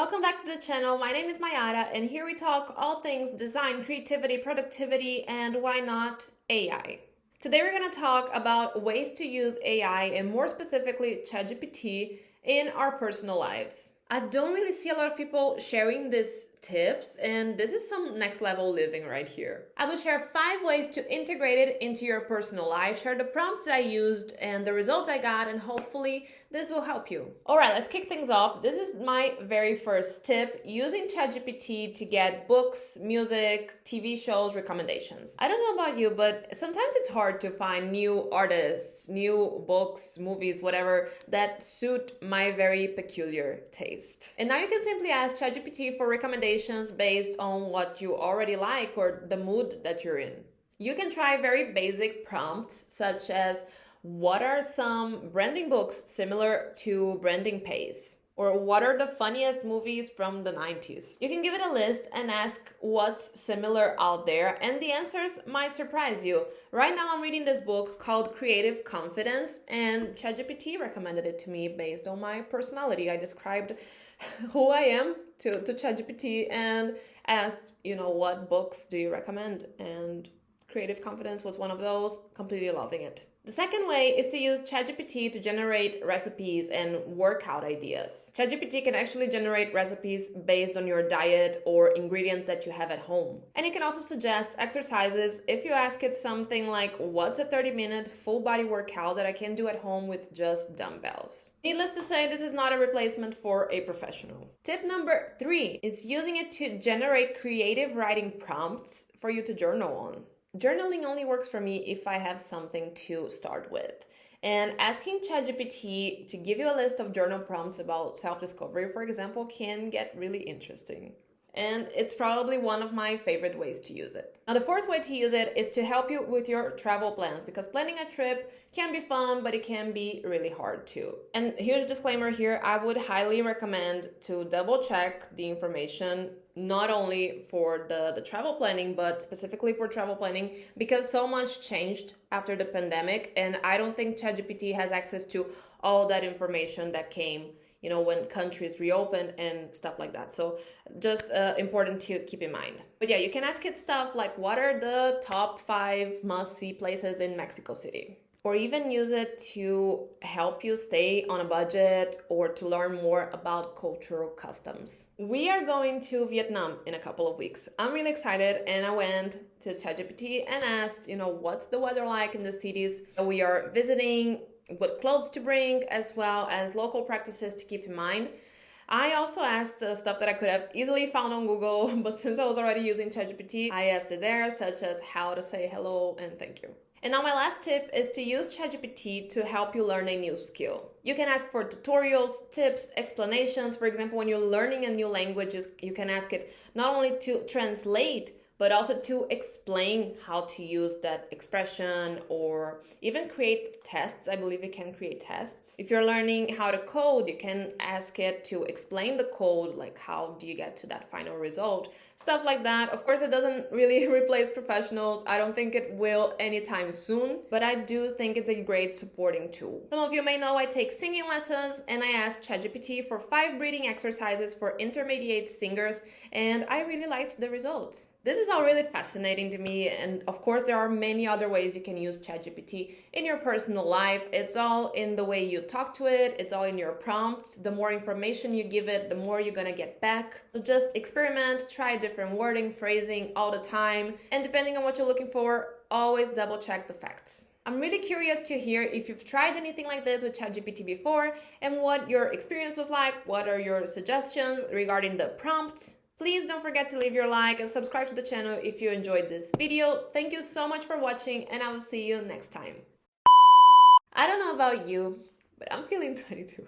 Welcome back to the channel. My name is Mayara, and here we talk all things design, creativity, productivity, and why not AI. Today we're going to talk about ways to use AI, and more specifically ChatGPT, in our personal lives. I don't really see a lot of people sharing these tips, and this is some next level living right here. I will share 5 ways to integrate it into your personal life, share the prompts I used and the results I got, and hopefully this will help you. All right, let's kick things off. This is my very first tip, using ChatGPT to get books, music, TV shows, recommendations. I don't know about you, but sometimes it's hard to find new artists, new books, movies, whatever, that suit my very peculiar taste. And now you can simply ask ChatGPT for recommendations based on what you already like or the mood that you're in. You can try very basic prompts such as, what are some branding books similar to Branding Pays? Or what are the funniest movies from the 90s? You can give it a list and ask what's similar out there, and the answers might surprise you. Right now I'm reading this book called Creative Confidence, and ChatGPT recommended it to me based on my personality. I described who I am to ChatGPT and asked, what books do you recommend? And Creative Confidence was one of those. Completely loving it. The second way is to use ChatGPT to generate recipes and workout ideas. ChatGPT can actually generate recipes based on your diet or ingredients that you have at home. And it can also suggest exercises if you ask it something like, what's a 30-minute full body workout that I can do at home with just dumbbells? Needless to say, this is not a replacement for a professional. Tip number 3 is using it to generate creative writing prompts for you to journal on. Journaling only works for me if I have something to start with. And asking ChatGPT to give you a list of journal prompts about self-discovery, for example, can get really interesting. And it's probably one of my favorite ways to use it. Now, the fourth way to use it is to help you with your travel plans, because planning a trip can be fun, but it can be really hard too. And here's a disclaimer here. I would highly recommend to double check the information, not only for the travel planning, but specifically for travel planning, because so much changed after the pandemic. And I don't think ChatGPT has access to all that information that came when countries reopened and stuff like that. So just important to keep in mind. But yeah, you can ask it stuff like, what are the top 5 must-see places in Mexico City? Or even use it to help you stay on a budget or to learn more about cultural customs. We are going to Vietnam in a couple of weeks. I'm really excited, and I went to ChatGPT and asked, what's the weather like in the cities that we are visiting, what clothes to bring, as well as local practices to keep in mind. I also asked stuff that I could have easily found on Google, but since I was already using ChatGPT, I asked it there, such as how to say hello and thank you. And now my last tip is to use ChatGPT to help you learn a new skill. You can ask for tutorials, tips, explanations. For example, when you're learning a new language, you can ask it not only to translate, but also to explain how to use that expression, or even create tests. I believe it can create tests. If you're learning how to code, you can ask it to explain the code, like how do you get to that final result, stuff like that. Of course, it doesn't really replace professionals. I don't think it will anytime soon, but I do think it's a great supporting tool. Some of you may know I take singing lessons, and I asked ChatGPT for 5 breathing exercises for intermediate singers, and I really liked the results. This is all really fascinating to me, and of course there are many other ways you can use ChatGPT in your personal life. It's all in the way you talk to it, it's all in your prompts. The more information you give it, the more you're gonna get back. So just experiment, try different wording, phrasing all the time, and depending on what you're looking for, always double check the facts. I'm really curious to hear if you've tried anything like this with ChatGPT before and what your experience was like. What are your suggestions regarding the prompts? Please don't forget to leave your like and subscribe to the channel if you enjoyed this video. Thank you so much for watching, and I will see you next time. I don't know about you, but I'm feeling 22.